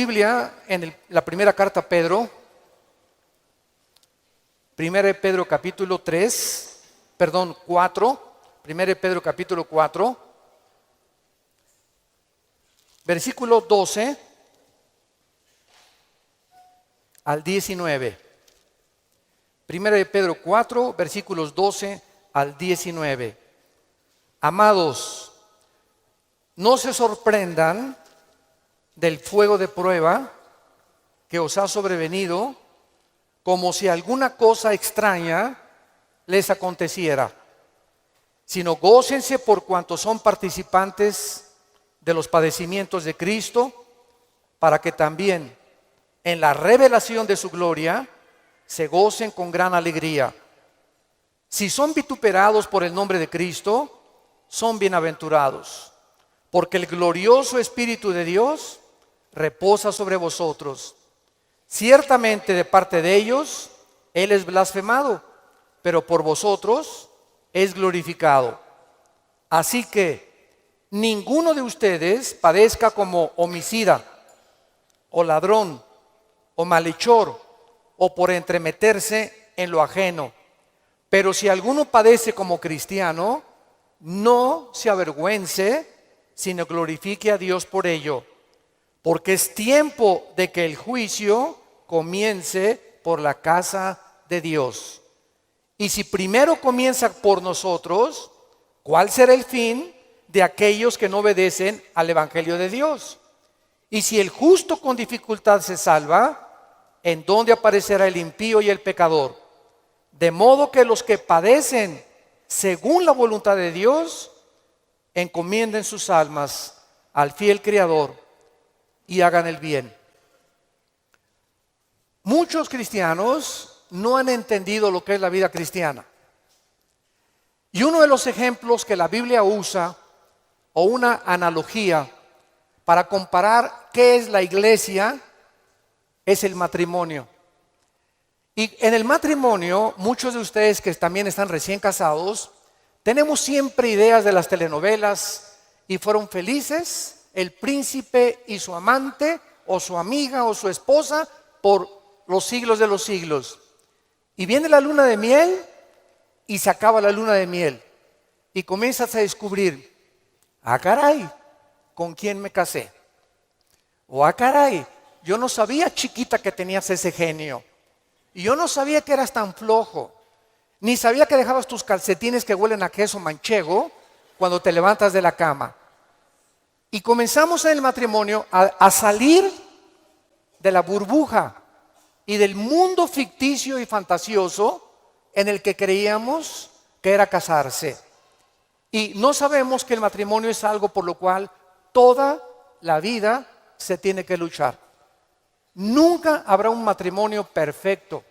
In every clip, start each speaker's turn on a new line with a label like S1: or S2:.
S1: Biblia en la primera carta a Pedro, 1 de Pedro capítulo 4, 1 de Pedro capítulo 4, versículo 12 al 19. 1 de Pedro 4, versículos 12 al 19. Amados, no se sorprendan del fuego de prueba que os ha sobrevenido, como si alguna cosa extraña les aconteciera, sino gócense por cuanto son participantes de los padecimientos de Cristo, para que también en la revelación de su gloria se gocen con gran alegría. Si son vituperados por el nombre de Cristo, son bienaventurados, porque el glorioso Espíritu de Dios reposa sobre vosotros. Ciertamente de parte de ellos Él es blasfemado, pero por vosotros es glorificado. Así que ninguno de ustedes padezca como homicida, o ladrón, o malhechor, o por entremeterse en lo ajeno. Pero si alguno padece como cristiano, no se avergüence, sino glorifique a Dios por ello. Porque es tiempo de que el juicio comience por la casa de Dios. Y si primero comienza por nosotros, ¿cuál será el fin de aquellos que no obedecen al Evangelio de Dios? Y si el justo con dificultad se salva, ¿en dónde aparecerá el impío y el pecador? De modo que los que padecen según la voluntad de Dios, encomienden sus almas al fiel Creador y hagan el bien. Muchos cristianos no han entendido lo que es la vida cristiana. Y uno de los ejemplos que la Biblia usa, o una analogía para comparar qué es la iglesia, es el matrimonio. Y en el matrimonio, muchos de ustedes que también están recién casados, tenemos siempre ideas de las telenovelas, y fueron felices el príncipe y su amante, o su amiga o su esposa, por los siglos de los siglos. Y viene la luna de miel y se acaba la luna de miel, y comienzas a descubrir: ah, caray, ¿con quién me casé? O ah, caray, yo no sabía, chiquita, que tenías ese genio, y yo no sabía que eras tan flojo, ni sabía que dejabas tus calcetines que huelen a queso manchego cuando te levantas de la cama. Y comenzamos en el matrimonio a salir de la burbuja y del mundo ficticio y fantasioso en el que creíamos que era casarse. Y no sabemos que el matrimonio es algo por lo cual toda la vida se tiene que luchar. Nunca habrá un matrimonio perfecto,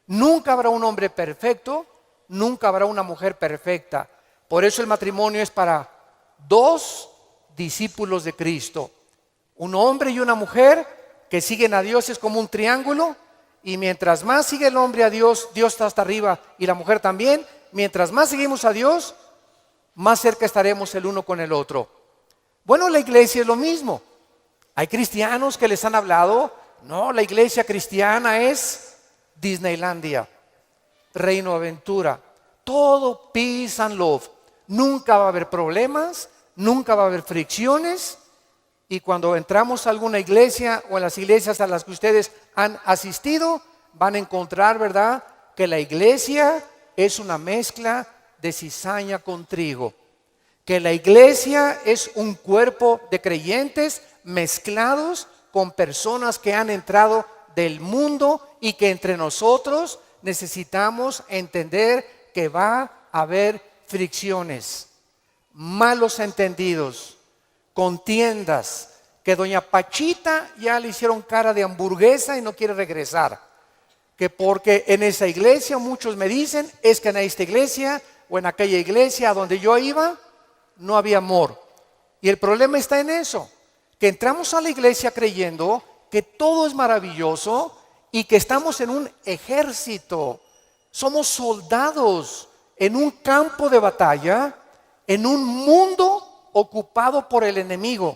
S1: nunca habrá un hombre perfecto, nunca habrá una mujer perfecta. Por eso el matrimonio es para dos discípulos de Cristo, un hombre y una mujer que siguen a Dios. Es como un triángulo, y mientras más sigue el hombre a Dios, Dios está hasta arriba y la mujer también. Mientras más seguimos a Dios, más cerca estaremos el uno con el otro. Bueno, la iglesia es lo mismo. Hay cristianos que les han hablado: no, la iglesia cristiana es Disneylandia, Reino Aventura, todo peace and love. Nunca va a haber problemas, nunca va a haber fricciones. Y cuando entramos a alguna iglesia, o en las iglesias a las que ustedes han asistido, van a encontrar, ¿verdad?, que la iglesia es una mezcla de cizaña con trigo, que la iglesia es un cuerpo de creyentes mezclados con personas que han entrado del mundo, y que entre nosotros necesitamos entender que va a haber fricciones, malos entendidos, contiendas, que doña Pachita ya le hicieron cara de hamburguesa y no quiere regresar, que porque en esa iglesia, muchos me dicen, es que en esta iglesia o en aquella iglesia a donde yo iba no había amor. Y el problema está en eso, que entramos a la iglesia creyendo que todo es maravilloso y que estamos en un ejército, somos soldados en un campo de batalla, en un mundo ocupado por el enemigo,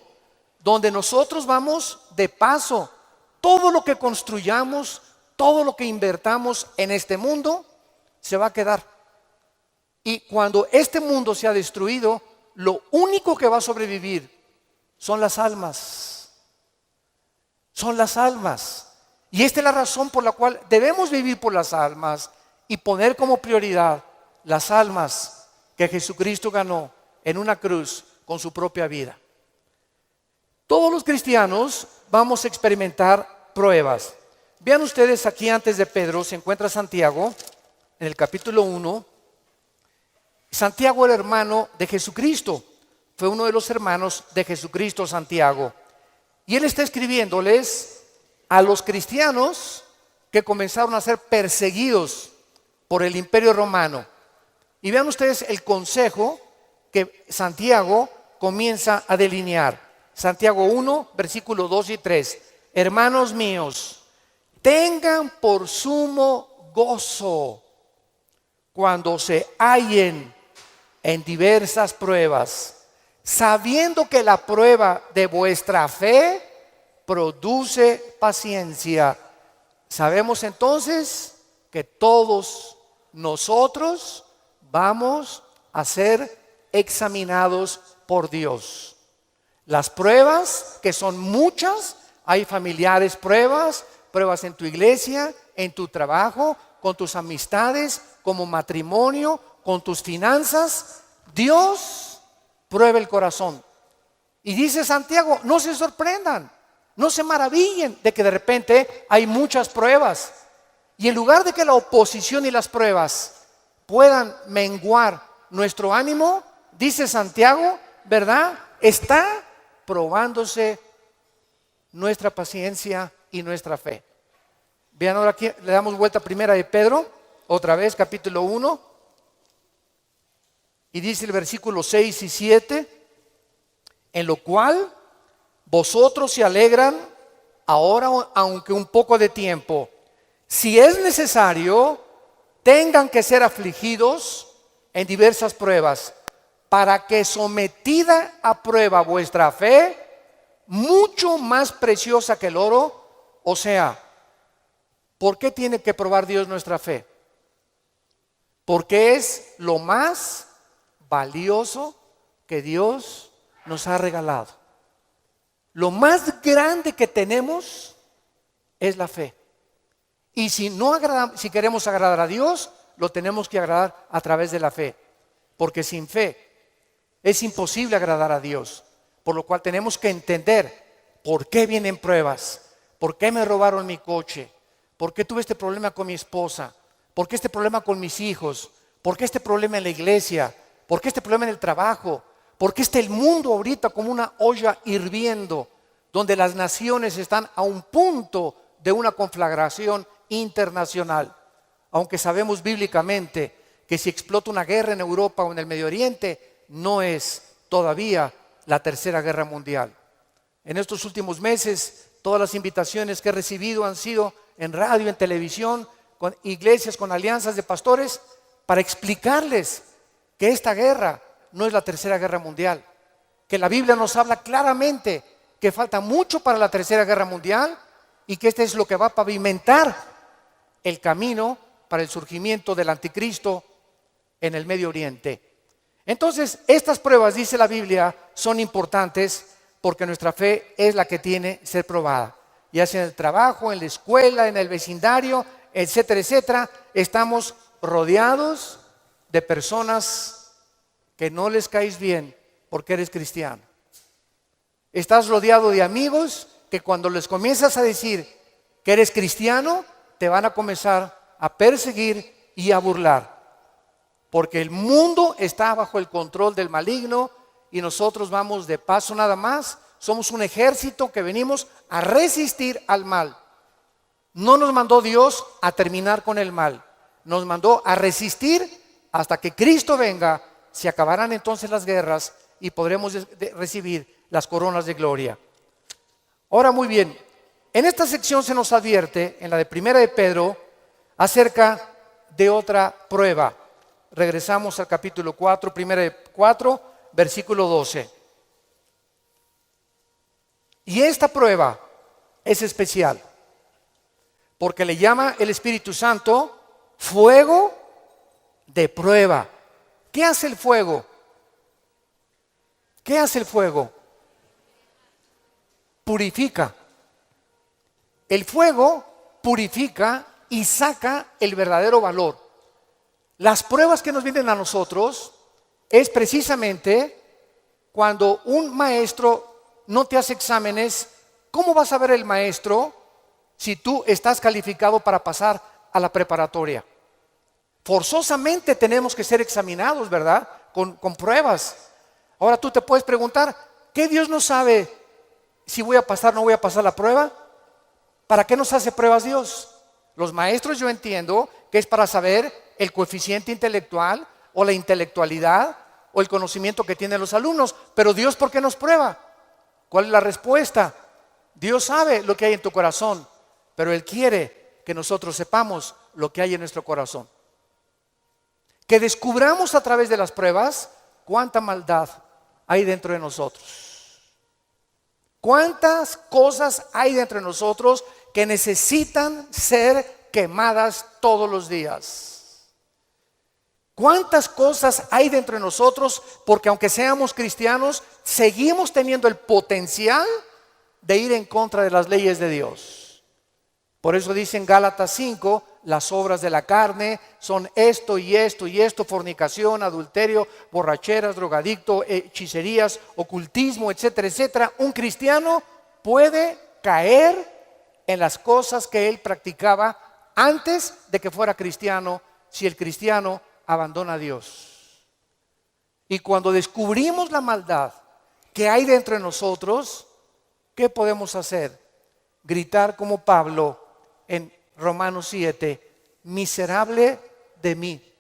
S1: donde nosotros vamos de paso. Todo lo que construyamos, todo lo que invertamos en este mundo, se va a quedar. Y cuando este mundo sea destruido, lo único que va a sobrevivir son las almas. Son las almas. Y esta es la razón por la cual debemos vivir por las almas y poner como prioridad las almas que Jesucristo ganó en una cruz con su propia vida. Todos los cristianos vamos a experimentar pruebas. Vean ustedes aquí antes de Pedro se encuentra Santiago en el capítulo 1. Santiago era hermano de Jesucristo. Fue uno de los hermanos de Jesucristo, Santiago. Y él está escribiéndoles a los cristianos que comenzaron a ser perseguidos por el Imperio Romano. Y vean ustedes el consejo que Santiago comienza a delinear. Santiago 1, versículos 2 y 3. Hermanos míos, tengan por sumo gozo cuando se hallen en diversas pruebas, sabiendo que la prueba de vuestra fe produce paciencia. Sabemos entonces que todos nosotros vamos a ser examinados por Dios. Las pruebas, que son muchas, hay familiares pruebas en tu iglesia, en tu trabajo, con tus amistades, como matrimonio, con tus finanzas. Dios prueba el corazón. Y dice Santiago, no se sorprendan, no se maravillen de que de repente hay muchas pruebas. Y en lugar de que la oposición y las pruebas puedan menguar nuestro ánimo, dice Santiago, ¿verdad? Está probándose nuestra paciencia y nuestra fe. Vean ahora aquí, le damos vuelta a primera de Pedro, otra vez, capítulo 1. Y dice el versículo 6 y 7, en lo cual vosotros se alegran ahora, aunque un poco de tiempo. Si es necesario, tengan que ser afligidos en diversas pruebas, para que sometida a prueba vuestra fe, mucho más preciosa que el oro, o sea, ¿por qué tiene que probar Dios nuestra fe? Porque es lo más valioso que Dios nos ha regalado. Lo más grande que tenemos es la fe. Y si queremos agradar a Dios, lo tenemos que agradar a través de la fe. Porque sin fe es imposible agradar a Dios. Por lo cual tenemos que entender por qué vienen pruebas, por qué me robaron mi coche, por qué tuve este problema con mi esposa, por qué este problema con mis hijos, por qué este problema en la iglesia, por qué este problema en el trabajo, por qué está el mundo ahorita como una olla hirviendo, donde las naciones están a un punto de una conflagración internacional. Aunque sabemos bíblicamente que si explota una guerra en Europa o en el Medio Oriente, no es todavía la tercera guerra mundial. En estos últimos meses, todas las invitaciones que he recibido han sido en radio, en televisión, con iglesias, con alianzas de pastores, para explicarles que esta guerra no es la tercera guerra mundial, que la Biblia nos habla claramente que falta mucho para la tercera guerra mundial y que este es lo que va a pavimentar el camino para el surgimiento del anticristo en el Medio Oriente. Entonces, estas pruebas, dice la Biblia, son importantes porque nuestra fe es la que tiene que ser probada. Ya sea en el trabajo, en la escuela, en el vecindario, etcétera, etcétera. Estamos rodeados de personas que no les caes bien porque eres cristiano. Estás rodeado de amigos que cuando les comienzas a decir que eres cristiano, te van a comenzar a perseguir y a burlar. Porque el mundo está bajo el control del maligno y nosotros vamos de paso nada más. Somos un ejército que venimos a resistir al mal. No nos mandó Dios a terminar con el mal. Nos mandó a resistir hasta que Cristo venga. Se acabarán entonces las guerras y podremos recibir las coronas de gloria. Ahora, muy bien, en esta sección se nos advierte, en la de primera de Pedro, acerca de otra prueba. Regresamos al capítulo 4, primera de 4, versículo 12. Y esta prueba es especial, porque le llama el Espíritu Santo fuego de prueba. ¿Qué hace el fuego? ¿Qué hace el fuego? Purifica. El fuego purifica y saca el verdadero valor. Las pruebas que nos vienen a nosotros es precisamente cuando un maestro no te hace exámenes. ¿Cómo va a saber el maestro si tú estás calificado para pasar a la preparatoria? Forzosamente tenemos que ser examinados, ¿verdad? Con pruebas. Ahora tú te puedes preguntar, ¿qué Dios no sabe si voy a pasar o no voy a pasar la prueba? ¿Para qué nos hace pruebas Dios? Los maestros, yo entiendo que es para saber el coeficiente intelectual o la intelectualidad o el conocimiento que tienen los alumnos. Pero Dios, ¿por qué nos prueba? ¿Cuál es la respuesta? Dios sabe lo que hay en tu corazón, pero Él quiere que nosotros sepamos lo que hay en nuestro corazón. Que descubramos a través de las pruebas cuánta maldad hay dentro de nosotros. Cuántas cosas hay dentro de nosotros que necesitan ser quemadas todos los días. Cuántas cosas hay dentro de nosotros, porque aunque seamos cristianos, seguimos teniendo el potencial de ir en contra de las leyes de Dios. Por eso dice en Gálatas 5, las obras de la carne son esto y esto y esto: fornicación, adulterio, borracheras, drogadicto, hechicerías, ocultismo, etcétera, etcétera. Un cristiano puede caer en las cosas que él practicaba antes de que fuera cristiano, si el cristiano abandona a Dios. Y cuando descubrimos la maldad que hay dentro de nosotros, ¿qué podemos hacer? Gritar como Pablo en Romanos 7, miserable de mí,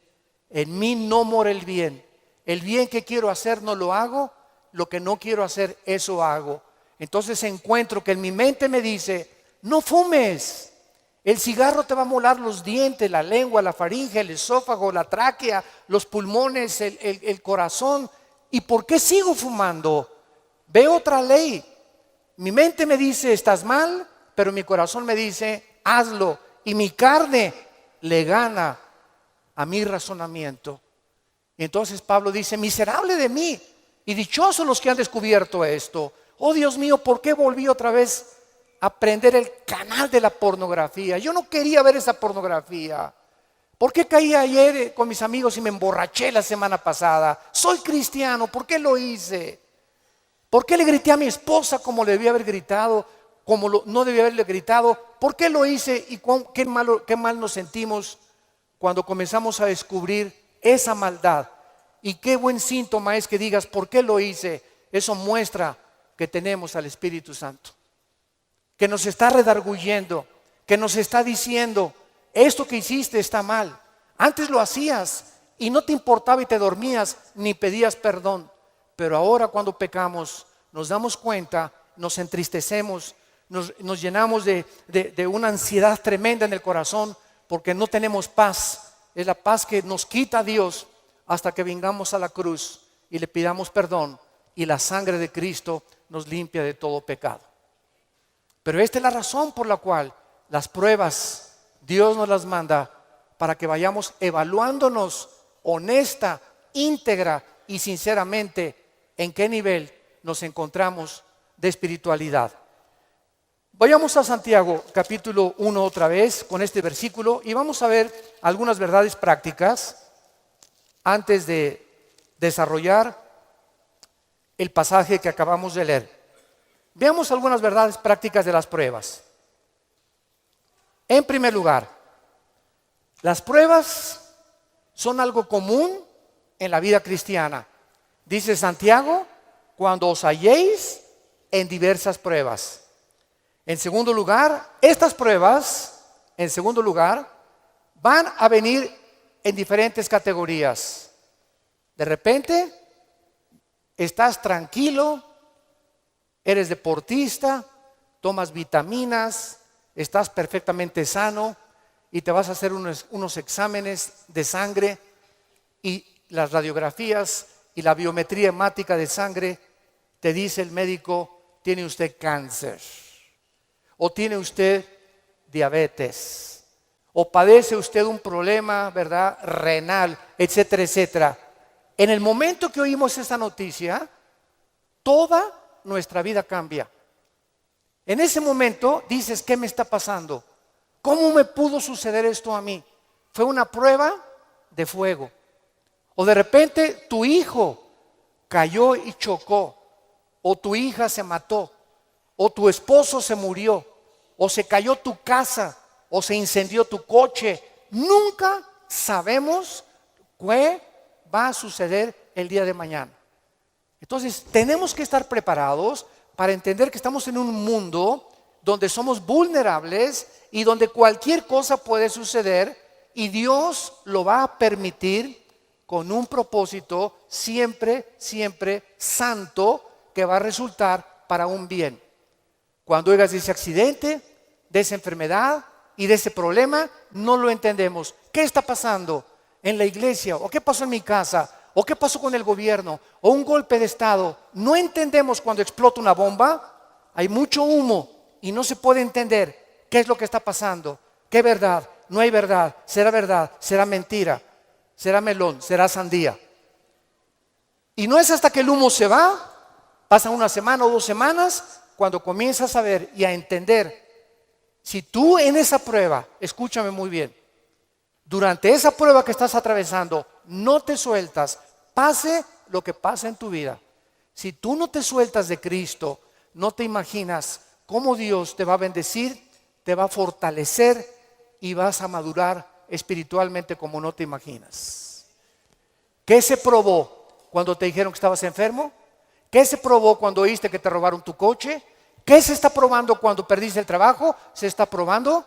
S1: en mí no mora el bien. El bien que quiero hacer no lo hago, lo que no quiero hacer, eso hago. Entonces encuentro que en mi mente me dice, no fumes. El cigarro te va a molar los dientes, la lengua, la faringe, el esófago, la tráquea, los pulmones, el corazón. ¿Y por qué sigo fumando? Veo otra ley. Mi mente me dice, estás mal, pero mi corazón me dice, hazlo. Y mi carne le gana a mi razonamiento. Y entonces Pablo dice, miserable de mí, y dichosos los que han descubierto esto. Oh Dios mío, ¿por qué volví otra vez a prender el canal de la pornografía? Yo no quería ver esa pornografía. ¿Por qué caí ayer con mis amigos y me emborraché la semana pasada? Soy cristiano, ¿por qué lo hice? ¿Por qué le grité a mi esposa como le debía haber gritado? Como no debía haberle gritado. ¿Por qué lo hice? Y qué mal nos sentimos cuando comenzamos a descubrir esa maldad. Y qué buen síntoma es que digas, ¿por qué lo hice? Eso muestra que tenemos al Espíritu Santo, que nos está redarguyendo, que nos está diciendo, esto que hiciste está mal. Antes lo hacías y no te importaba y te dormías ni pedías perdón. Pero ahora cuando pecamos nos damos cuenta, nos entristecemos, nos llenamos de una ansiedad tremenda en el corazón porque no tenemos paz. Es la paz que nos quita Dios hasta que vengamos a la cruz y le pidamos perdón y la sangre de Cristo nos limpia de todo pecado. Pero esta es la razón por la cual las pruebas Dios nos las manda, para que vayamos evaluándonos honesta, íntegra y sinceramente en qué nivel nos encontramos de espiritualidad. Vayamos a Santiago capítulo 1 otra vez con este versículo y vamos a ver algunas verdades prácticas antes de desarrollar el pasaje que acabamos de leer. Veamos algunas verdades prácticas de las pruebas. En primer lugar, las pruebas son algo común en la vida cristiana. Dice Santiago, cuando os halléis en diversas pruebas. En segundo lugar, estas pruebas, en segundo lugar, van a venir en diferentes categorías. De repente, estás tranquilo, eres deportista, tomas vitaminas, estás perfectamente sano y te vas a hacer unos exámenes de sangre y las radiografías y la biometría hemática de sangre te dice el médico, tiene usted cáncer, o tiene usted diabetes, o padece usted un problema, ¿verdad?, renal, etcétera, etcétera. En el momento que oímos esta noticia, toda nuestra vida cambia. En ese momento dices, ¿qué me está pasando? ¿Cómo me pudo suceder esto a mí? Fue una prueba de fuego. O de repente tu hijo cayó y chocó, o tu hija se mató, o tu esposo se murió, o se cayó tu casa, o se incendió tu coche. Nunca sabemos qué va a suceder el día de mañana. Entonces tenemos que estar preparados para entender que estamos en un mundo donde somos vulnerables y donde cualquier cosa puede suceder, y Dios lo va a permitir con un propósito siempre, siempre santo, que va a resultar para un bien. Cuando oigas de ese accidente, de esa enfermedad y de ese problema, no lo entendemos. ¿Qué está pasando en la iglesia? ¿O qué pasó en mi casa? ¿O qué pasó con el gobierno? ¿O un golpe de estado? No entendemos cuando explota una bomba. Hay mucho humo y no se puede entender qué es lo que está pasando. ¿Qué verdad? No hay verdad. ¿Será mentira? ¿Será melón? ¿Será sandía? Y no es hasta que el humo se va, pasa una semana o 2 semanas, cuando comienzas a ver y a entender. Si tú en esa prueba, escúchame muy bien, durante esa prueba que estás atravesando, no te sueltas, pase lo que pase en tu vida. Si tú no te sueltas de Cristo, no te imaginas cómo Dios te va a bendecir, te va a fortalecer y vas a madurar espiritualmente como no te imaginas. ¿Qué se probó cuando te dijeron que estabas enfermo? ¿Qué se probó cuando oíste que te robaron tu coche? ¿Qué se está probando cuando perdiste el trabajo? Se está probando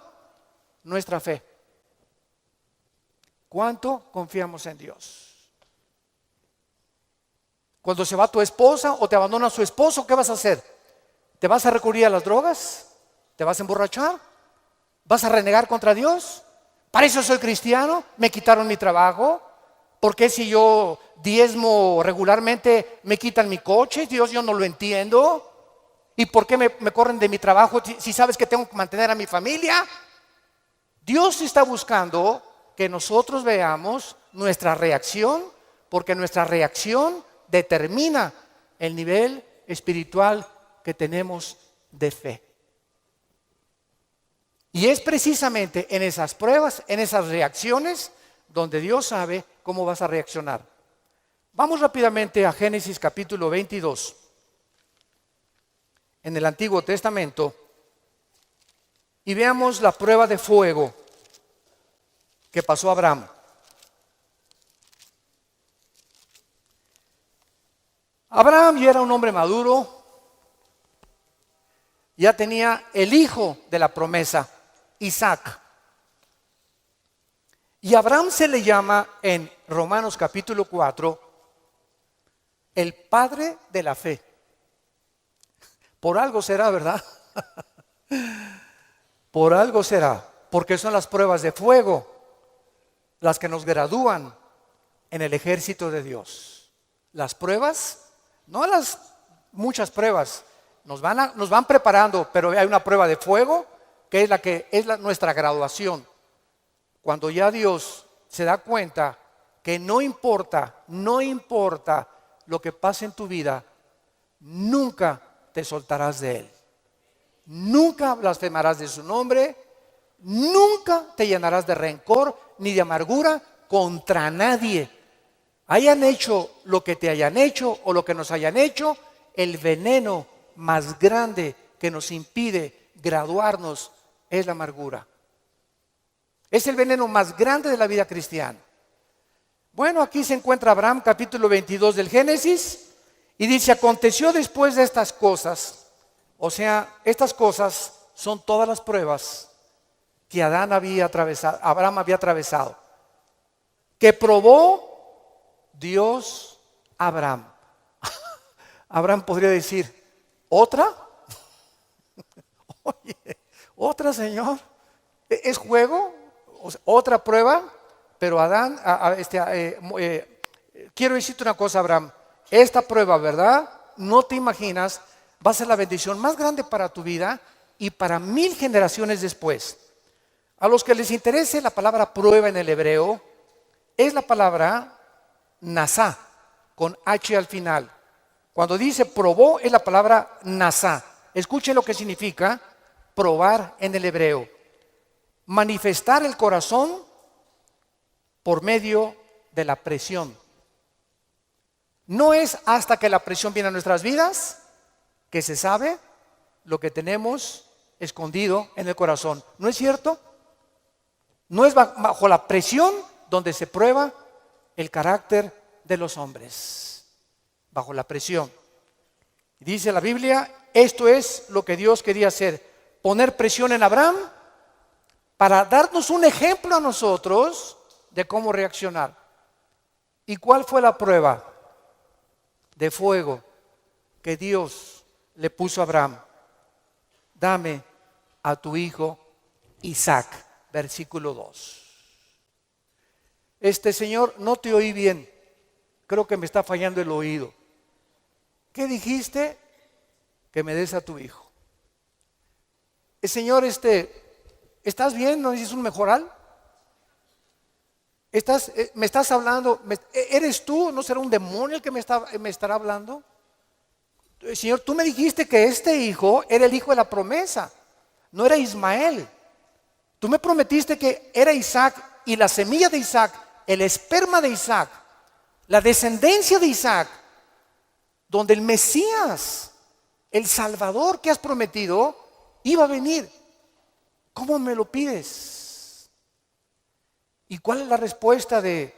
S1: nuestra fe. ¿Cuánto confiamos en Dios? Cuando se va tu esposa o te abandona su esposo, ¿qué vas a hacer? ¿Te vas a recurrir a las drogas? ¿Te vas a emborrachar? ¿Vas a renegar contra Dios? ¿Para eso soy cristiano? ¿Me quitaron mi trabajo? ¿Por qué si yo diezmo regularmente me quitan mi coche? Dios, yo no lo entiendo. ¿Y por qué me corren de mi trabajo si sabes que tengo que mantener a mi familia? Dios está buscando que nosotros veamos nuestra reacción, porque nuestra reacción determina el nivel espiritual que tenemos de fe. Y es precisamente en esas pruebas, en esas reacciones, donde Dios sabe cómo vas a reaccionar. Vamos rápidamente a Génesis capítulo 22. En el Antiguo Testamento, y veamos la prueba de fuego que pasó a Abraham. Abraham ya era un hombre maduro, ya tenía el hijo de la promesa, Isaac. Y Abraham se le llama en Romanos capítulo 4 el padre de la fe. Por algo será, ¿verdad? Por algo será, porque son las pruebas de fuego las que nos gradúan en el ejército de Dios. Las pruebas, no las muchas pruebas, nos van preparando, pero hay una prueba de fuego que es nuestra graduación. Cuando ya Dios se da cuenta que no importa lo que pase en tu vida, nunca te soltarás de Él. Nunca blasfemarás de su nombre, nunca te llenarás de rencor ni de amargura contra nadie. Hayan hecho lo que te hayan hecho o lo que nos hayan hecho, el veneno más grande que nos impide graduarnos es la amargura. Es el veneno más grande de la vida cristiana. Bueno, aquí se encuentra Abraham, capítulo 22 del Génesis, y dice: aconteció después de estas cosas, o sea, estas cosas son todas las pruebas que Abraham había atravesado, que probó Dios a Abraham. Abraham podría decir: ¿otra? Oye, ¿otra, Señor? ¿Es juego? ¿Otra prueba? Pero Adán, quiero decirte una cosa, Abraham. Esta prueba, ¿verdad? No te imaginas va a ser la bendición más grande para tu vida y para 1000 generaciones después. A los que les interese la palabra prueba en el hebreo, es la palabra nasá, con H al final. Cuando dice probó, es la palabra nasá. Escuchen lo que significa probar en el hebreo. Manifestar el corazón por medio de la presión. No es hasta que la presión viene a nuestras vidas que se sabe lo que tenemos escondido en el corazón. ¿No es cierto? No es bajo la presión donde se prueba el carácter de los hombres. Bajo la presión. Dice la Biblia, esto es lo que Dios quería hacer. Poner presión en Abraham para darnos un ejemplo a nosotros de cómo reaccionar. ¿Y cuál fue la prueba de fuego que Dios le puso a Abraham? Dame a tu hijo Isaac, versículo 2. Señor, no te oí bien, creo que me está fallando el oído. ¿Qué dijiste? Que me des a tu hijo. Señor, ¿estás bien? ¿No necesitas un mejoral? ¿Me estás hablando? ¿Eres tú? ¿No será un demonio el que me estará hablando? Señor, tú me dijiste que este hijo era el hijo de la promesa, no era Ismael. Tú me prometiste que era Isaac y la semilla de Isaac, el esperma de Isaac, la descendencia de Isaac, donde el Mesías, el Salvador que has prometido, iba a venir. ¿Cómo me lo pides? ¿Y cuál es la respuesta de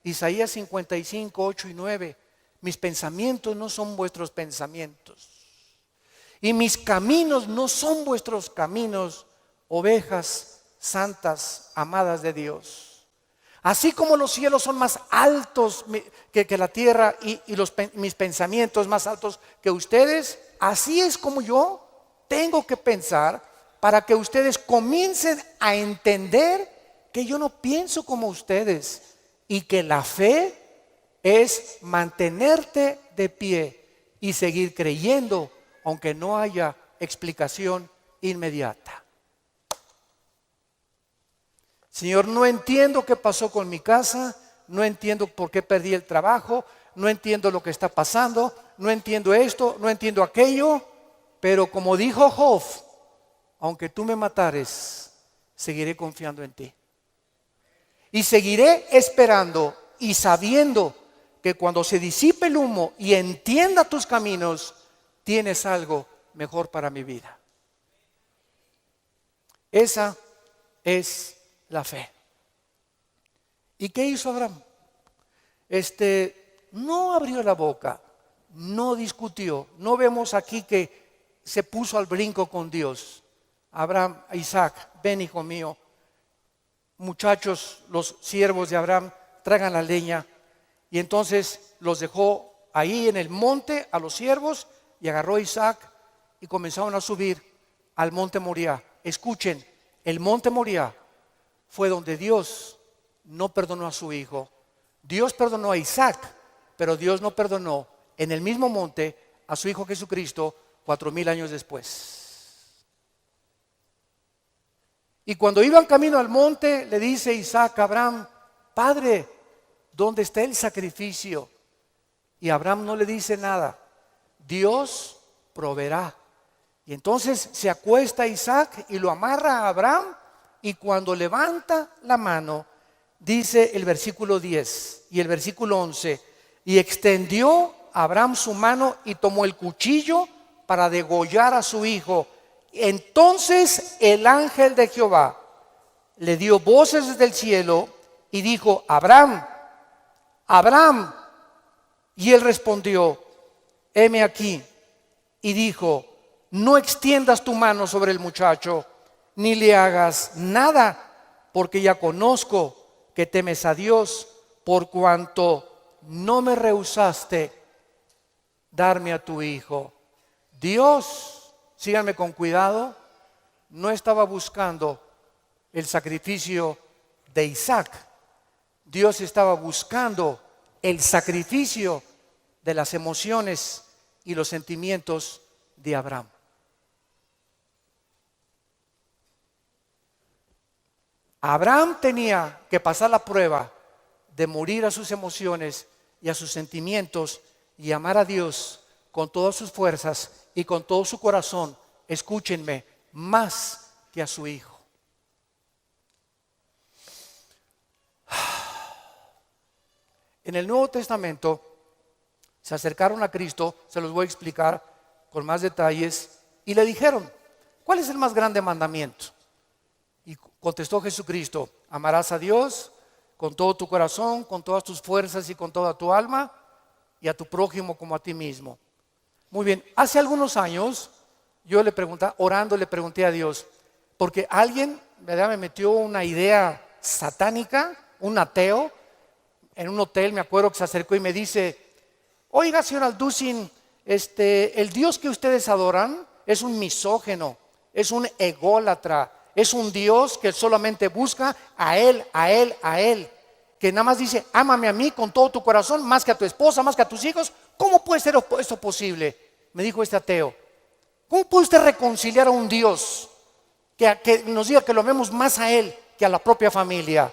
S1: Isaías 55, 8 y 9? Mis pensamientos no son vuestros pensamientos, y mis caminos no son vuestros caminos, ovejas santas, amadas de Dios. Así como los cielos son más altos que la tierra y mis pensamientos más altos que ustedes, así es como yo tengo que pensar para que ustedes comiencen a entender que yo no pienso como ustedes y que la fe es mantenerte de pie y seguir creyendo aunque no haya explicación inmediata. Señor, no entiendo qué pasó con mi casa, no entiendo por qué perdí el trabajo, no entiendo lo que está pasando, no entiendo esto, no entiendo aquello, pero como dijo Job, aunque tú me matares, seguiré confiando en ti. Y seguiré esperando y sabiendo que cuando se disipe el humo y entienda tus caminos, tienes algo mejor para mi vida. Esa es la fe. ¿Y qué hizo Abraham? No abrió la boca, no discutió. No vemos aquí que se puso al brinco con Dios. Abraham, Isaac, ven hijo mío. Muchachos, los siervos de Abraham, traigan la leña. Y entonces los dejó ahí en el monte a los siervos y agarró a Isaac y comenzaron a subir al monte Moriah. Escuchen, el monte Moriah fue donde Dios no perdonó a su hijo. Dios perdonó a Isaac, pero Dios no perdonó en el mismo monte a su hijo Jesucristo 4000 años después. Y cuando iban camino al monte, le dice Isaac a Abraham: Padre, ¿dónde está el sacrificio? Y Abraham no le dice nada. Dios proveerá. Y entonces se acuesta Isaac y lo amarra a Abraham. Y cuando levanta la mano, dice el versículo 10 y el versículo 11: y extendió Abraham su mano y tomó el cuchillo para degollar a su hijo. Entonces el ángel de Jehová le dio voces desde el cielo y dijo: Abraham, Abraham. Y él respondió: heme aquí. Y dijo: no extiendas tu mano sobre el muchacho, ni le hagas nada, porque ya conozco que temes a Dios, por cuanto no me rehusaste darme a tu hijo. Dios, síganme con cuidado, no estaba buscando el sacrificio de Isaac. Dios estaba buscando el sacrificio de las emociones y los sentimientos de Abraham. Abraham tenía que pasar la prueba de morir a sus emociones y a sus sentimientos y amar a Dios con todas sus fuerzas y con todo su corazón, escúchenme, más que a su hijo. En el Nuevo Testamento se acercaron a Cristo, se los voy a explicar con más detalles, y le dijeron, ¿cuál es el más grande mandamiento? Y contestó Jesucristo, amarás a Dios con todo tu corazón, con todas tus fuerzas y con toda tu alma, y a tu prójimo como a ti mismo. Muy bien, hace algunos años yo le pregunté, orando le pregunté a Dios, porque alguien, ¿verdad?, me metió una idea satánica, un ateo, en un hotel, me acuerdo que se acercó y me dice, oiga, señor Alducin, el Dios que ustedes adoran es un misógeno, es un ególatra, es un Dios que solamente busca a Él, que nada más dice, ámame a mí con todo tu corazón, más que a tu esposa, más que a tus hijos. ¿Cómo puede ser esto posible? Me dijo este ateo. ¿Cómo puede usted reconciliar a un Dios que nos diga que lo amemos más a Él que a la propia familia?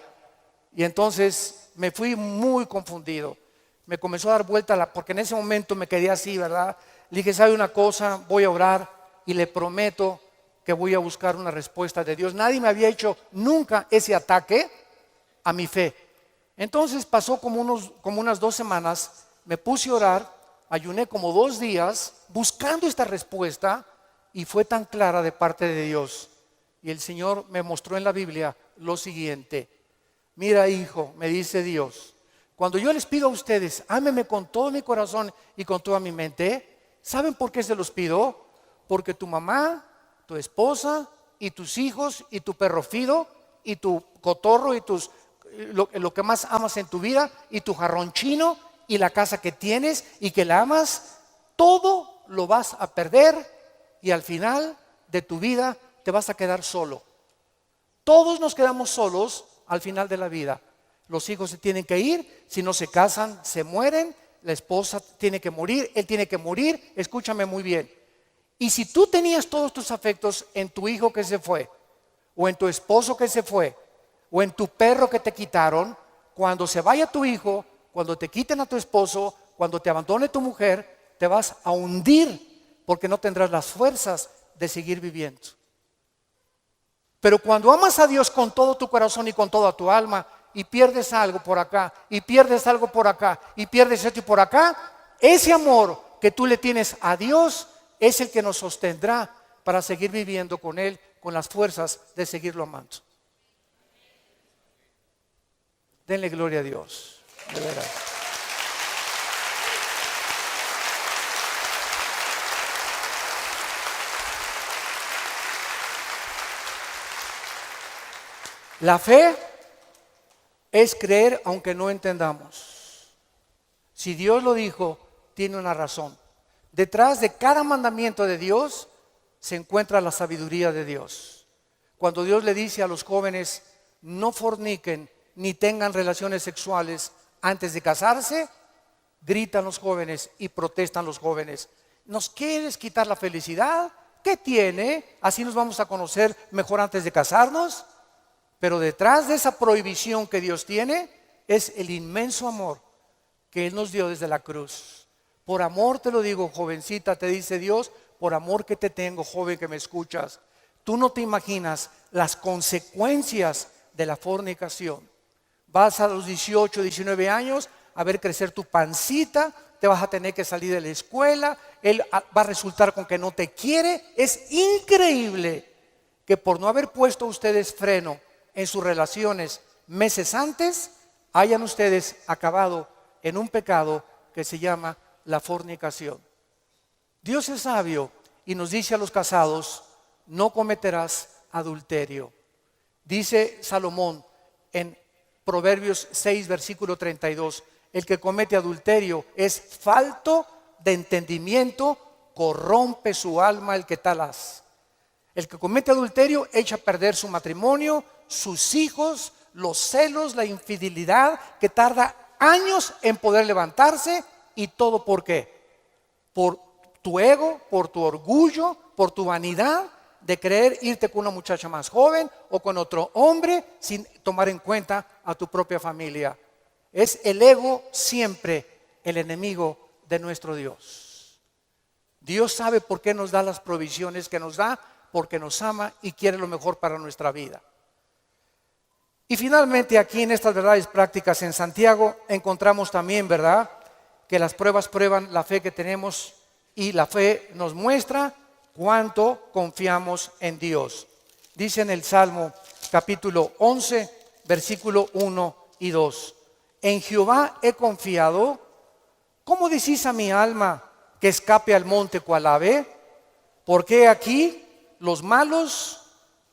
S1: Y entonces me fui muy confundido. Me comenzó a dar vuelta, porque en ese momento me quedé así, ¿verdad? Le dije, ¿sabe una cosa? Voy a orar y le prometo que voy a buscar una respuesta de Dios. Nadie me había hecho nunca ese ataque a mi fe. Entonces pasó como unas 2 semanas, me puse a orar, ayuné como 2 días buscando esta respuesta y fue tan clara de parte de Dios. Y el Señor me mostró en la Biblia lo siguiente. Mira, hijo, me dice Dios, cuando yo les pido a ustedes, ámenme con todo mi corazón y con toda mi mente, ¿saben por qué se los pido? Porque tu mamá, tu esposa y tus hijos y tu perro Fido y tu cotorro y lo que más amas en tu vida y tu jarrón chino y la casa que tienes y que la amas, todo lo vas a perder y al final de tu vida te vas a quedar solo. Todos nos quedamos solos al final de la vida. Los hijos se tienen que ir, si no se casan se mueren, la esposa tiene que morir, él tiene que morir, escúchame muy bien. Y si tú tenías todos tus afectos en tu hijo que se fue, o en tu esposo que se fue, o en tu perro que te quitaron, cuando se vaya tu hijo, cuando te quiten a tu esposo, cuando te abandone tu mujer, te vas a hundir porque no tendrás las fuerzas de seguir viviendo. Pero cuando amas a Dios con todo tu corazón y con toda tu alma y pierdes algo por acá y pierdes algo por acá y pierdes esto y por acá, ese amor que tú le tienes a Dios es el que nos sostendrá para seguir viviendo con Él, con las fuerzas de seguirlo amando. Denle gloria a Dios, de veras. La fe es creer aunque no entendamos. Si Dios lo dijo, tiene una razón. Detrás de cada mandamiento de Dios se encuentra la sabiduría de Dios. Cuando Dios le dice a los jóvenes, no forniquen ni tengan relaciones sexuales antes de casarse, gritan los jóvenes y protestan los jóvenes. ¿Nos quieres quitar la felicidad? ¿Qué tiene? ¿Así nos vamos a conocer mejor antes de casarnos? Pero detrás de esa prohibición que Dios tiene es el inmenso amor que Él nos dio desde la cruz. Por amor te lo digo, jovencita, te dice Dios, por amor que te tengo, joven que me escuchas. Tú no te imaginas las consecuencias de la fornicación. Vas a los 18, 19 años a ver crecer tu pancita, te vas a tener que salir de la escuela, él va a resultar con que no te quiere. Es increíble que por no haber puesto ustedes freno en sus relaciones meses antes, hayan ustedes acabado en un pecado que se llama la fornicación. Dios es sabio y nos dice a los casados, no cometerás adulterio. Dice Salomón en Proverbios 6, versículo 32, el que comete adulterio es falto de entendimiento, corrompe su alma el que tal hace. El que comete adulterio echa a perder su matrimonio, sus hijos, los celos, la infidelidad, que tarda años en poder levantarse. ¿Y todo por qué? Por tu ego, por tu orgullo, por tu vanidad de querer irte con una muchacha más joven o con otro hombre sin tomar en cuenta a tu propia familia. Es el ego siempre el enemigo de nuestro Dios. Dios sabe por qué nos da las provisiones que nos da, porque nos ama y quiere lo mejor para nuestra vida. Y finalmente aquí en estas verdades prácticas en Santiago encontramos también, ¿verdad?, que las pruebas prueban la fe que tenemos y la fe nos muestra cuánto confiamos en Dios. Dice en el Salmo capítulo 11, versículo 1 y 2. En Jehová he confiado. ¿Cómo decís a mi alma que escape al monte cual ave? Porque aquí los malos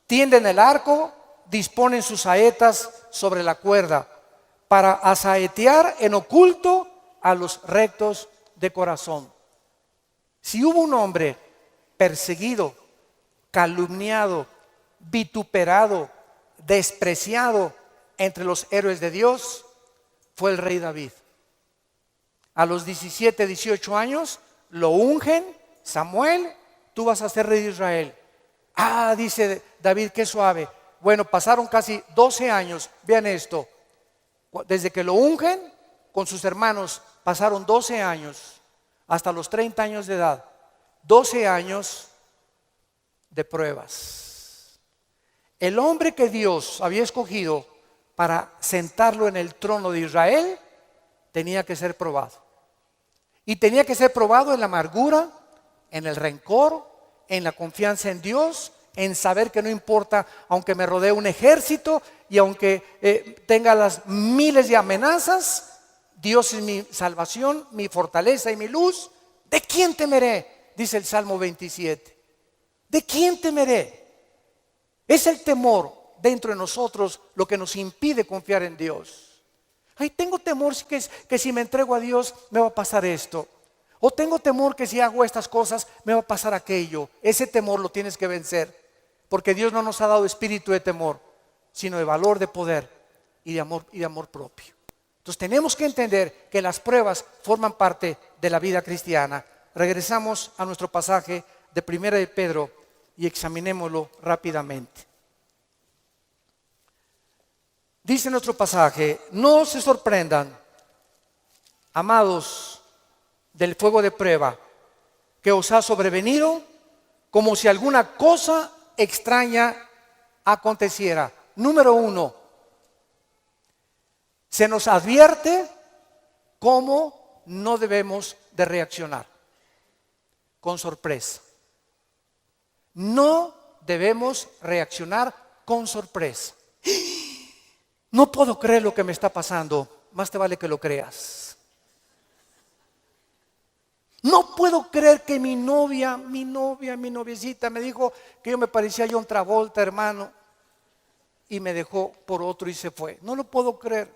S1: tienden el arco, disponen sus saetas sobre la cuerda para asaetear en oculto a los rectos de corazón. Si hubo un hombre perseguido, calumniado, vituperado, despreciado entre los héroes de Dios, fue el rey David. A los 17, 18 años lo ungen: Samuel, tú vas a ser rey de Israel. Ah, dice David, qué suave. Bueno, pasaron casi 12 años, vean esto, desde que lo ungen con sus hermanos, pasaron 12 años, hasta los 30 años de edad, 12 años de pruebas. El hombre que Dios había escogido para sentarlo en el trono de Israel, tenía que ser probado. Y tenía que ser probado en la amargura, en el rencor, en la confianza en Dios, en saber que no importa, aunque me rodee un ejército y aunque tenga las miles de amenazas, Dios es mi salvación, mi fortaleza y mi luz. ¿De quién temeré? Dice el Salmo 27. ¿De quién temeré? Es el temor dentro de nosotros lo que nos impide confiar en Dios. Ay, tengo temor que si me entrego a Dios me va a pasar esto. O tengo temor que si hago estas cosas me va a pasar aquello. Ese temor lo tienes que vencer, porque Dios no nos ha dado espíritu de temor, sino de valor, de poder y de amor propio. Entonces tenemos que entender que las pruebas forman parte de la vida cristiana. Regresamos a nuestro pasaje de 1 de Pedro y examinémoslo rápidamente. Dice nuestro pasaje: no se sorprendan, amados, del fuego de prueba que os ha sobrevenido, como si alguna cosa extraña aconteciera. Número 1, se nos advierte cómo no debemos de reaccionar: con sorpresa. No debemos reaccionar con sorpresa. No puedo creer lo que me está pasando. Más te vale que lo creas. No puedo creer que mi noviecita me dijo que yo me parecía a John Travolta, hermano, y me dejó por otro y se fue. No lo puedo creer.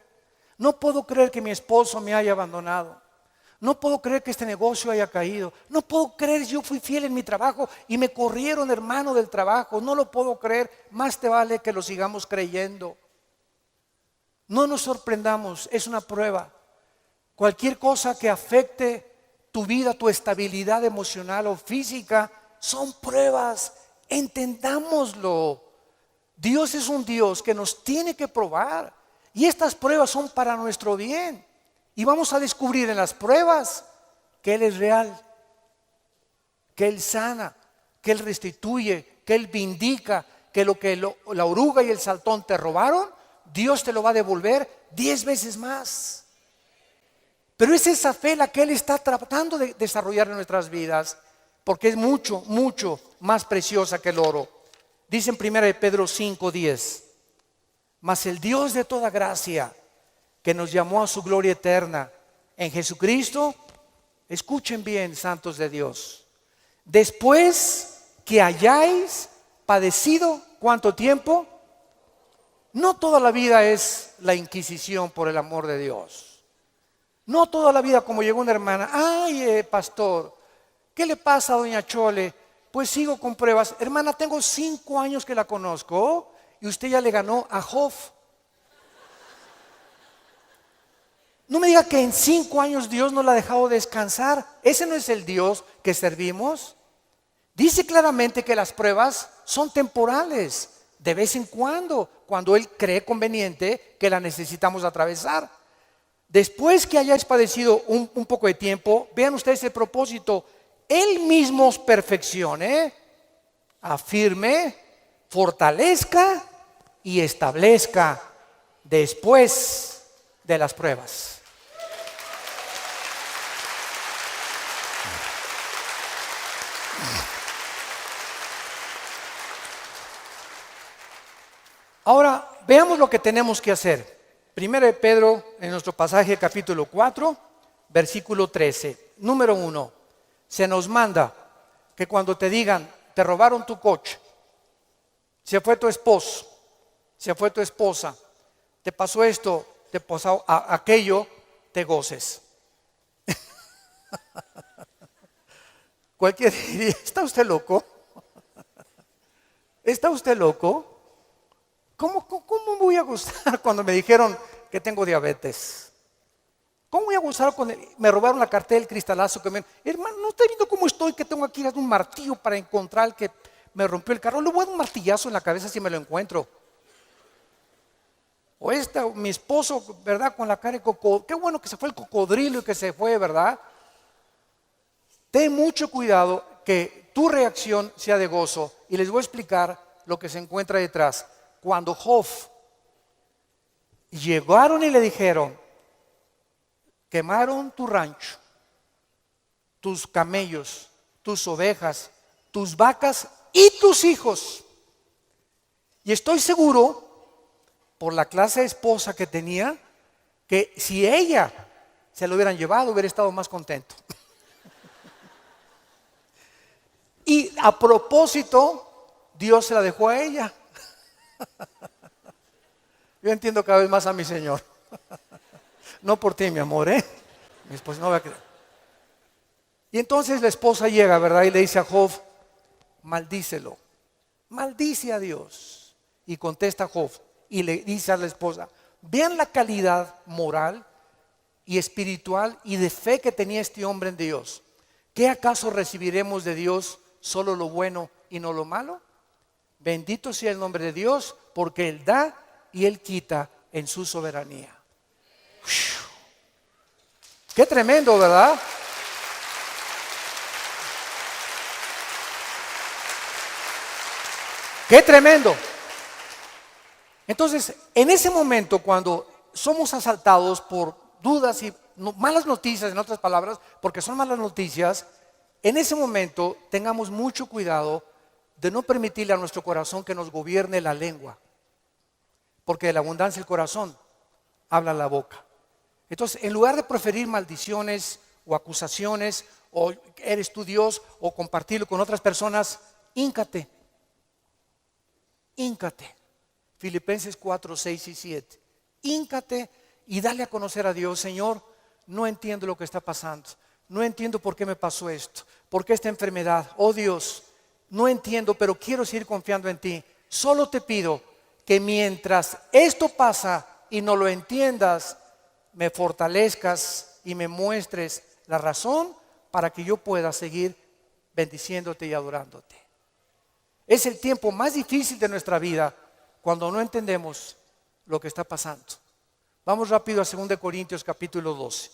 S1: No puedo creer que mi esposo me haya abandonado. No puedo creer que este negocio haya caído. No puedo creer, yo fui fiel en mi trabajo y me corrieron, hermano, del trabajo. No lo puedo creer. Más te vale que lo sigamos creyendo. No nos sorprendamos, es una prueba. Cualquier cosa que afecte tu vida, tu estabilidad emocional o física, son pruebas. Entendámoslo. Dios es un Dios que nos tiene que probar. Y estas pruebas son para nuestro bien. Y vamos a descubrir en las pruebas que Él es real, que Él sana, que Él restituye, que Él vindica, que la oruga y el saltón te robaron, Dios te lo va a devolver 10 veces más. Pero es esa fe la que Él está tratando de desarrollar en nuestras vidas, porque es mucho, mucho más preciosa que el oro. Dice en 1 de Pedro 5:10: mas el Dios de toda gracia, que nos llamó a su gloria eterna en Jesucristo, escuchen bien, santos de Dios, después que hayáis padecido, ¿cuánto tiempo? No toda la vida es la Inquisición por el amor de Dios. No toda la vida como llegó una hermana: ay, pastor, ¿qué le pasa a doña Chole? Pues sigo con pruebas. Hermana, tengo 5 años que la conozco y usted ya le ganó a Job. No me diga que en 5 años Dios no la ha dejado descansar. Ese no es el Dios que servimos. Dice claramente que las pruebas son temporales, de vez en cuando Él cree conveniente que la necesitamos atravesar. Después que hayáis padecido un poco de tiempo, vean ustedes el propósito. Él mismo os perfeccione, afirme, fortalezca y establezca después de las pruebas. Ahora, veamos lo que tenemos que hacer. Primero de Pedro, en nuestro pasaje capítulo 4, versículo 13. Número 1, se nos manda que cuando te digan, te robaron tu coche, se fue tu esposo, se fue tu esposa, te pasó esto, te pasó aquello, te goces. Cualquiera diría, ¿está usted loco? ¿Está usted loco? ¿Cómo me voy a gustar cuando me dijeron que tengo diabetes? ¿Cómo voy a gustar cuando me robaron la cartera del cristalazo? Hermano, ¿no está viendo cómo estoy? Que tengo aquí un martillo para encontrar el que me rompió el carro. Le voy a dar un martillazo en la cabeza si me lo encuentro. O mi esposo, ¿verdad? Con la cara de cocodrilo. Qué bueno que se fue el cocodrilo y que se fue, ¿verdad? Ten mucho cuidado que tu reacción sea de gozo. Y les voy a explicar lo que se encuentra detrás. Cuando Job llegaron y le dijeron, quemaron tu rancho, tus camellos, tus ovejas, tus vacas y tus hijos. Y estoy seguro, por la clase de esposa que tenía, que si ella se lo hubieran llevado, hubiera estado más contento. Y a propósito, Dios se la dejó a ella. Yo entiendo cada vez más a mi Señor. No por ti, mi amor, mi esposa no va a creer. Y entonces la esposa llega, ¿verdad? Y le dice a Job, maldícelo, maldice a Dios. Y contesta Job y le dice a la esposa, vean la calidad moral y espiritual y de fe que tenía este hombre en Dios. ¿Qué acaso recibiremos de Dios solo lo bueno y no lo malo? Bendito sea el nombre de Dios, porque Él da y Él quita en su soberanía. Qué tremendo, ¿verdad? Qué tremendo. Entonces, en ese momento, cuando somos asaltados por dudas y malas noticias, en otras palabras, porque son malas noticias, en ese momento tengamos mucho cuidado de no permitirle a nuestro corazón que nos gobierne la lengua, porque de la abundancia del corazón habla la boca. Entonces, en lugar de preferir maldiciones o acusaciones, o eres tú Dios, o compartirlo con otras personas, híncate. Filipenses 4, 6 y 7. Híncate y dale a conocer a Dios. Señor, no entiendo lo que está pasando. No entiendo por qué me pasó esto, por qué esta enfermedad. Oh Dios, no entiendo, pero quiero seguir confiando en ti. Solo te pido que mientras esto pasa y no lo entiendas, me fortalezcas y me muestres la razón para que yo pueda seguir bendiciéndote y adorándote. Es el tiempo más difícil de nuestra vida cuando no entendemos lo que está pasando. Vamos rápido a 2 Corintios capítulo 12.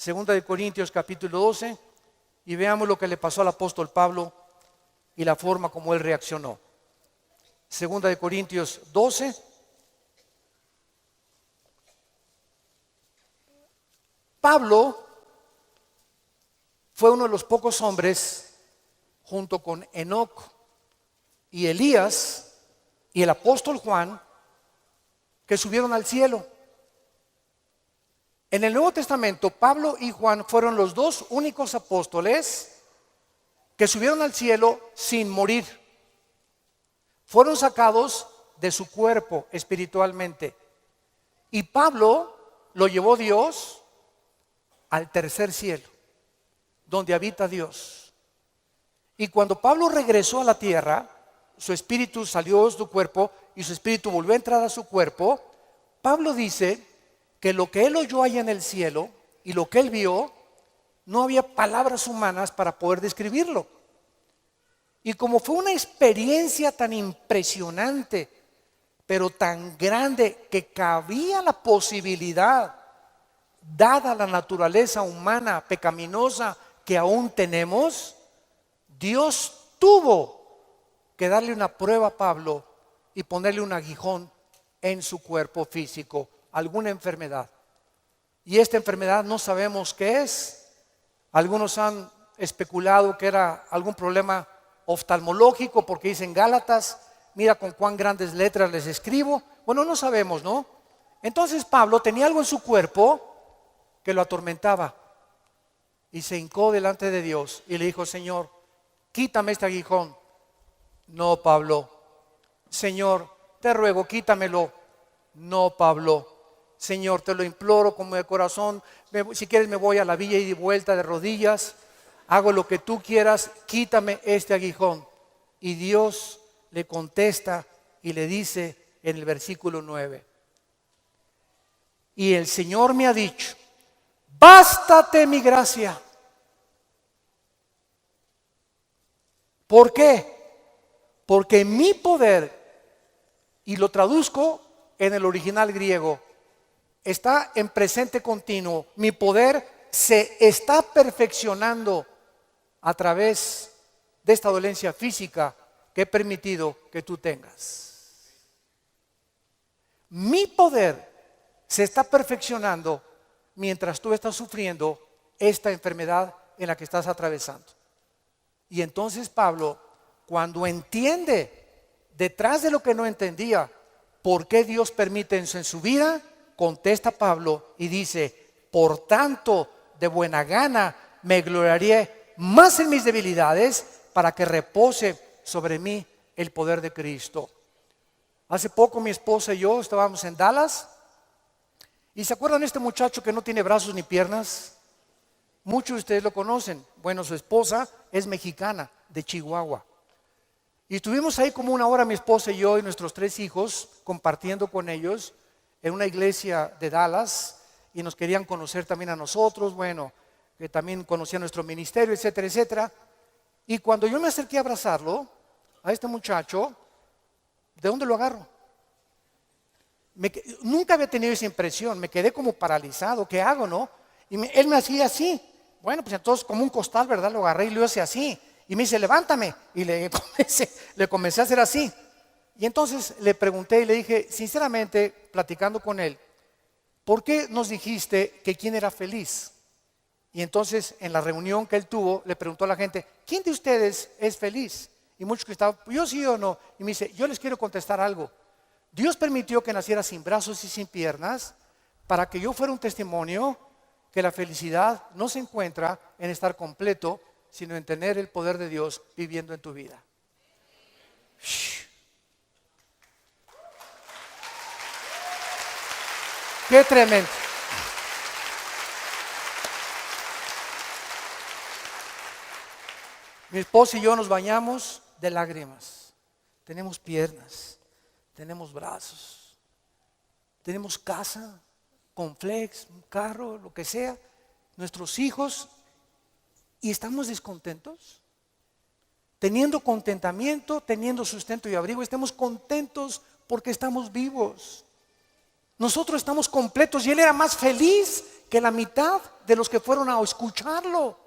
S1: 2 Corintios capítulo 12 y veamos lo que le pasó al apóstol Pablo y la forma como él reaccionó. 2 Corintios 12. Pablo fue uno de los pocos hombres, junto con Enoc y Elías y el apóstol Juan, que subieron al cielo. En el Nuevo Testamento, Pablo y Juan fueron los dos únicos apóstoles que subieron al cielo sin morir. Fueron sacados de su cuerpo espiritualmente. Y Pablo lo llevó Dios al tercer cielo, donde habita Dios. Y cuando Pablo regresó a la tierra, su espíritu salió de su cuerpo y su espíritu volvió a entrar a su cuerpo. Pablo dice que lo que él oyó allá en el cielo y lo que él vio, no había palabras humanas para poder describirlo. Y como fue una experiencia tan impresionante, pero tan grande, que cabía la posibilidad, dada la naturaleza humana pecaminosa que aún tenemos, Dios tuvo que darle una prueba a Pablo y ponerle un aguijón en su cuerpo físico, alguna enfermedad. Y esta enfermedad no sabemos qué es. Algunos han especulado que era algún problema oftalmológico, porque dicen Gálatas, mira con cuán grandes letras les escribo. Bueno, no sabemos, ¿no? Entonces Pablo tenía algo en su cuerpo que lo atormentaba y se hincó delante de Dios y le dijo: Señor, quítame este aguijón. No, Pablo. Señor, te ruego, quítamelo. No, Pablo. Señor, te lo imploro como de corazón. Si quieres me voy a la villa y de vuelta de rodillas. Hago lo que tú quieras, quítame este aguijón. Y Dios le contesta y le dice en el versículo 9: y el Señor me ha dicho, bástate mi gracia. ¿Por qué? Porque mi poder, y lo traduzco en el original griego, está en presente continuo. Mi poder se está perfeccionando a través de esta dolencia física que he permitido que tú tengas. Mi poder se está perfeccionando mientras tú estás sufriendo esta enfermedad en la que estás atravesando. Y entonces Pablo, cuando entiende detrás de lo que no entendía, por qué Dios permite eso en su vida, contesta Pablo y dice: por tanto, de buena gana me gloriaré más en mis debilidades, para que repose sobre mí el poder de Cristo. Hace poco mi esposa y yo estábamos en Dallas, y ¿se acuerdan de este muchacho que no tiene brazos ni piernas? Muchos de ustedes lo conocen. Bueno, su esposa es mexicana, de Chihuahua. Y estuvimos ahí como una hora mi esposa y yo y nuestros 3 hijos compartiendo con ellos en una iglesia de Dallas, y nos querían conocer también a nosotros, bueno, que también conocían nuestro ministerio, etcétera, etcétera. Y cuando yo me acerqué a abrazarlo, a este muchacho, ¿de dónde lo agarro? Nunca había tenido esa impresión, me quedé como paralizado. ¿Qué hago, no? Y él me hacía así. Bueno, pues entonces como un costal, ¿verdad? Lo agarré y lo hice así. Y me dice: levántame. Y le comencé a hacer así. Y entonces le pregunté y le dije, sinceramente, platicando con él, ¿por qué nos dijiste que quién era feliz? Y entonces en la reunión que él tuvo, le preguntó a la gente: ¿quién de ustedes es feliz? Y muchos que estaban: yo sí o no. Y me dice: yo les quiero contestar algo. Dios permitió que naciera sin brazos y sin piernas para que yo fuera un testimonio que la felicidad no se encuentra en estar completo, sino en tener el poder de Dios viviendo en tu vida. Shh. ¡Qué tremendo! Mi esposa y yo nos bañamos de lágrimas. Tenemos piernas, tenemos brazos, tenemos casa, con flex, un carro, lo que sea, nuestros hijos, y estamos descontentos. Teniendo contentamiento, teniendo sustento y abrigo, estamos contentos porque estamos vivos. Nosotros estamos completos, y él era más feliz que la mitad de los que fueron a escucharlo.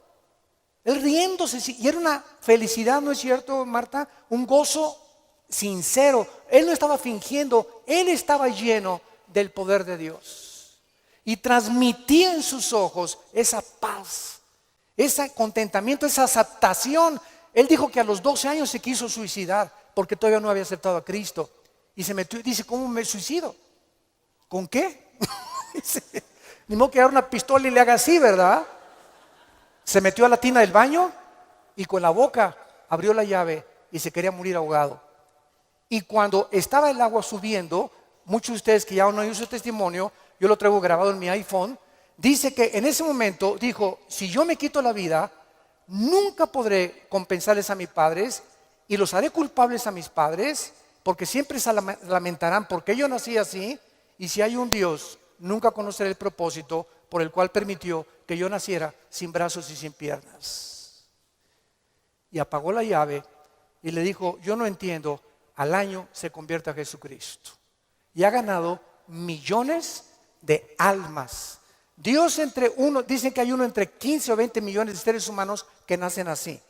S1: Él riéndose, y era una felicidad, ¿no es cierto, Marta? Un gozo sincero. Él no estaba fingiendo, él estaba lleno del poder de Dios. Y transmitía en sus ojos esa paz, ese contentamiento, esa aceptación. Él dijo que a los 12 años se quiso suicidar porque todavía no había aceptado a Cristo. Y se metió y dice: ¿cómo me suicido? ¿Con qué? Ni modo que agarre una pistola y le haga así, ¿verdad? Se metió a la tina del baño y con la boca abrió la llave y se quería morir ahogado. Y cuando estaba el agua subiendo, muchos de ustedes que ya no han oído su testimonio, yo lo traigo grabado en mi iPhone, dice que en ese momento dijo: si yo me quito la vida, nunca podré compensarles a mis padres y los haré culpables a mis padres, porque siempre se lamentarán porque yo nací así, y si hay un Dios, nunca conoceré el propósito por el cual permitió que yo naciera sin brazos y sin piernas. Y apagó la llave y le dijo, yo no entiendo, al año se convierte a Jesucristo. Y ha ganado millones de almas. Dios dicen que hay uno entre 15 o 20 millones de seres humanos que nacen así.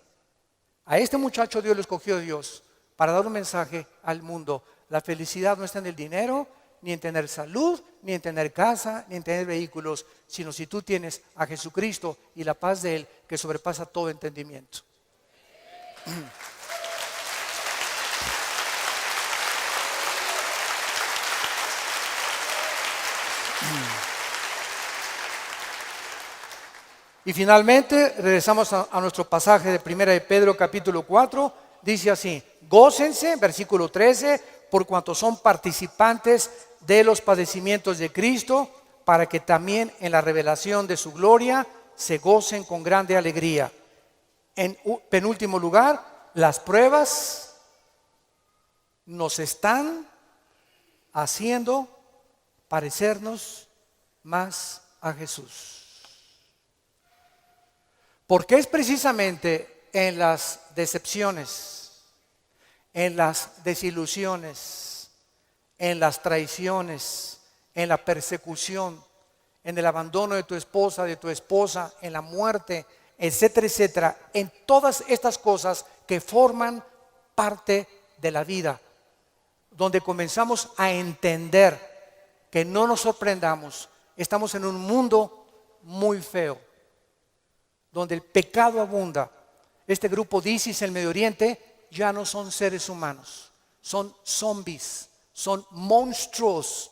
S1: A este muchacho Dios lo escogió Dios para dar un mensaje al mundo. La felicidad no está en el dinero, ni en tener salud, ni en tener casa, ni en tener vehículos, sino si tú tienes a Jesucristo y la paz de Él que sobrepasa todo entendimiento. Y finalmente regresamos a nuestro pasaje de 1 de Pedro capítulo 4, dice así, gócense, versículo 13, por cuanto son participantes de los padecimientos de Cristo, para que también en la revelación de su gloria se gocen con grande alegría. En penúltimo lugar, las pruebas nos están haciendo parecernos más a Jesús. Porque es precisamente en las decepciones, en las desilusiones, en las traiciones, en la persecución, en el abandono de tu esposa, en la muerte, etcétera, etcétera, en todas estas cosas que forman parte de la vida, donde comenzamos a entender que no nos sorprendamos, estamos en un mundo muy feo, donde el pecado abunda. Este grupo de ISIS en el Medio Oriente ya no son seres humanos, son zombies, son monstruos,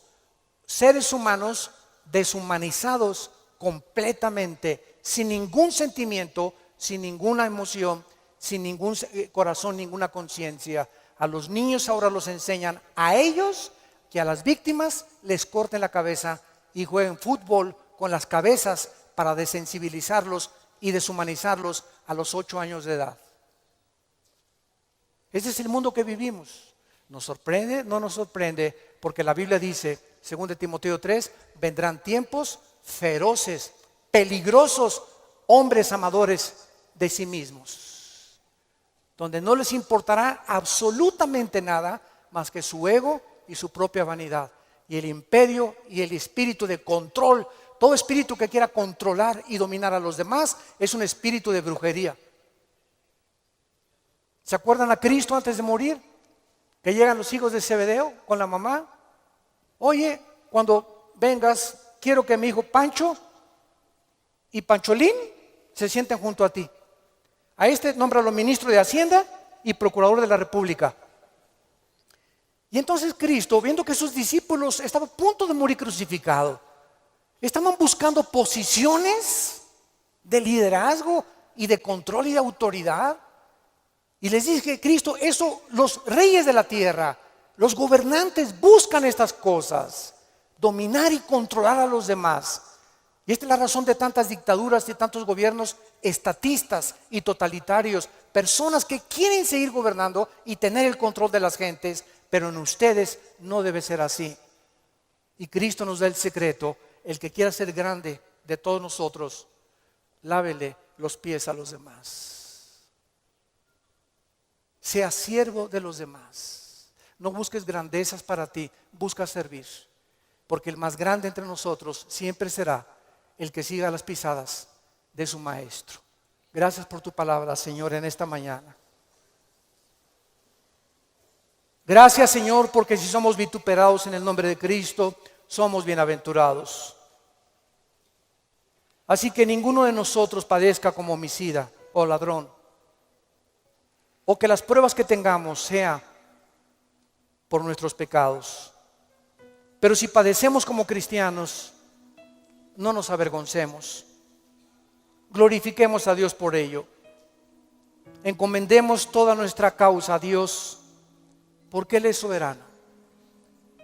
S1: seres humanos deshumanizados completamente, sin ningún sentimiento, sin ninguna emoción, sin ningún corazón, ninguna conciencia. A los niños ahora los enseñan a ellos que a las víctimas les corten la cabeza y jueguen fútbol con las cabezas para desensibilizarlos y deshumanizarlos a los 8 años de edad. Ese es el mundo que vivimos. ¿Nos sorprende? No nos sorprende, porque la Biblia dice, según de Timoteo 3, vendrán tiempos feroces, peligrosos, hombres amadores de sí mismos, donde no les importará absolutamente nada más que su ego y su propia vanidad, y el imperio y el espíritu de control. Todo espíritu que quiera controlar y dominar a los demás es un espíritu de brujería. ¿Se acuerdan a Cristo antes de morir? Que llegan los hijos de Zebedeo con la mamá. Oye, cuando vengas, quiero que mi hijo Pancho y Pancholín se sienten junto a ti. A este nómbralo ministro de Hacienda y procurador de la República. Y entonces Cristo, viendo que sus discípulos estaban a punto de morir crucificado, estaban buscando posiciones de liderazgo y de control y de autoridad. Y les dije, Cristo, eso los reyes de la tierra, los gobernantes buscan estas cosas, dominar y controlar a los demás. Y esta es la razón de tantas dictaduras y tantos gobiernos estatistas y totalitarios, personas que quieren seguir gobernando y tener el control de las gentes, pero en ustedes no debe ser así. Y Cristo nos da el secreto. El que quiera ser grande de todos nosotros, lávele los pies a los demás. Sea siervo de los demás. No busques grandezas para ti, busca servir. Porque el más grande entre nosotros siempre será el que siga las pisadas de su maestro. Gracias por tu palabra, Señor, en esta mañana. Gracias, Señor, porque si somos vituperados en el nombre de Cristo, somos bienaventurados. Así que ninguno de nosotros padezca como homicida o ladrón, o que las pruebas que tengamos sea por nuestros pecados. Pero si padecemos como cristianos, no nos avergoncemos. Glorifiquemos a Dios por ello. Encomendemos toda nuestra causa a Dios, porque Él es soberano.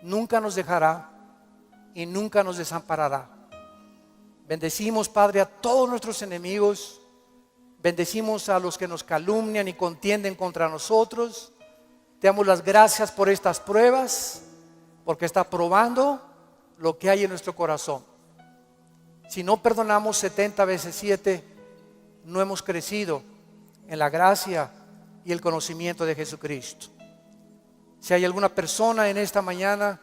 S1: Nunca nos dejará y nunca nos desamparará. Bendecimos, Padre, a todos nuestros enemigos. Bendecimos a los que nos calumnian y contienden contra nosotros. Te damos las gracias por estas pruebas, porque está probando lo que hay en nuestro corazón. Si no perdonamos 70 veces 7, no hemos crecido en la gracia y el conocimiento de Jesucristo. Si hay alguna persona en esta mañana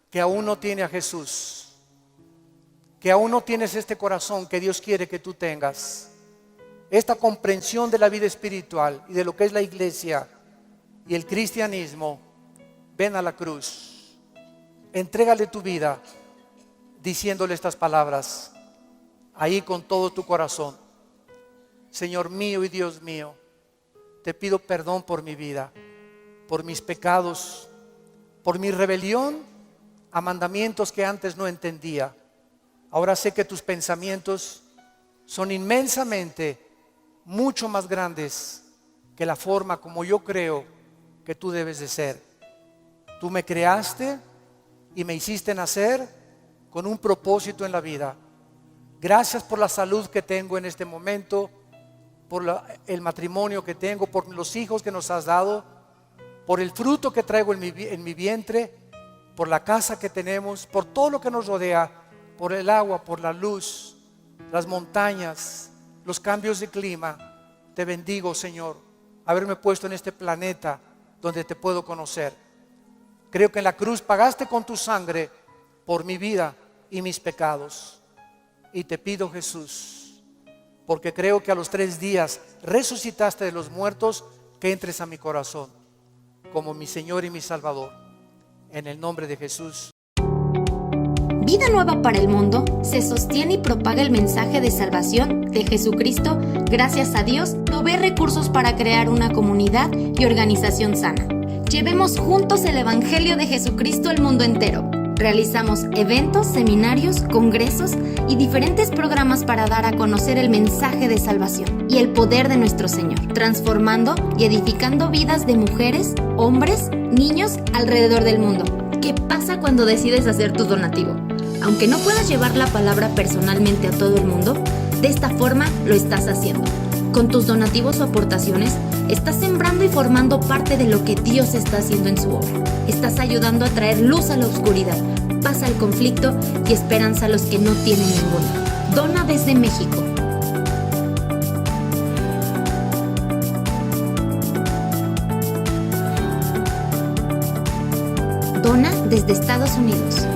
S1: que aún no tiene a Jesús, que aún no tienes este corazón que Dios quiere que tú tengas, esta comprensión de la vida espiritual y de lo que es la iglesia y el cristianismo, ven a la cruz, entrégale tu vida diciéndole estas palabras ahí con todo tu corazón: Señor mío y Dios mío, te pido perdón por mi vida, por mis pecados, por mi rebelión a mandamientos que antes no entendía. Ahora sé que tus pensamientos son inmensamente mucho más grandes que la forma como yo creo que tú debes de ser. Tú me creaste y me hiciste nacer con un propósito en la vida. Gracias por la salud que tengo en este momento, por el matrimonio que tengo, por los hijos que nos has dado, por el fruto que traigo en mi vientre, por la casa que tenemos, por todo lo que nos rodea, por el agua, por la luz, las montañas, los cambios de clima. Te bendigo, Señor, haberme puesto en este planeta donde te puedo conocer. Creo que en la cruz pagaste con tu sangre por mi vida y mis pecados. Y te pido, Jesús, porque creo que a los 3 días resucitaste de los muertos, que entres a mi corazón como mi Señor y mi Salvador. En el nombre de Jesús.
S2: Vida Nueva para el Mundo se sostiene y propaga el mensaje de salvación de Jesucristo. Gracias a Dios, provee recursos para crear una comunidad y organización sana. Llevemos juntos el Evangelio de Jesucristo al mundo entero. Realizamos eventos, seminarios, congresos y diferentes programas para dar a conocer el mensaje de salvación y el poder de nuestro Señor, transformando y edificando vidas de mujeres, hombres, niños alrededor del mundo. ¿Qué pasa cuando decides hacer tu donativo? Aunque no puedas llevar la palabra personalmente a todo el mundo, de esta forma lo estás haciendo. Con tus donativos o aportaciones, estás sembrando y formando parte de lo que Dios está haciendo en su obra. Estás ayudando a traer luz a la oscuridad, paz al conflicto y esperanza a los que no tienen ninguna. Dona desde México. Dona desde Estados Unidos.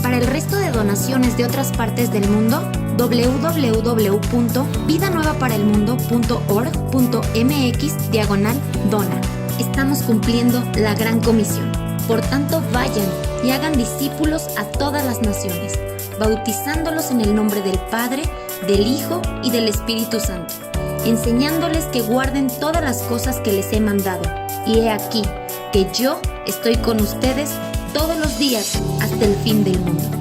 S2: Para el resto de donaciones de otras partes del mundo, www.vidanuevaparelmundo.org.mx/dona. Estamos cumpliendo la gran comisión. Por tanto, vayan y hagan discípulos a todas las naciones, bautizándolos en el nombre del Padre, del Hijo y del Espíritu Santo, enseñándoles que guarden todas las cosas que les he mandado. Y he aquí que yo estoy con ustedes todos los días hasta el fin del mundo.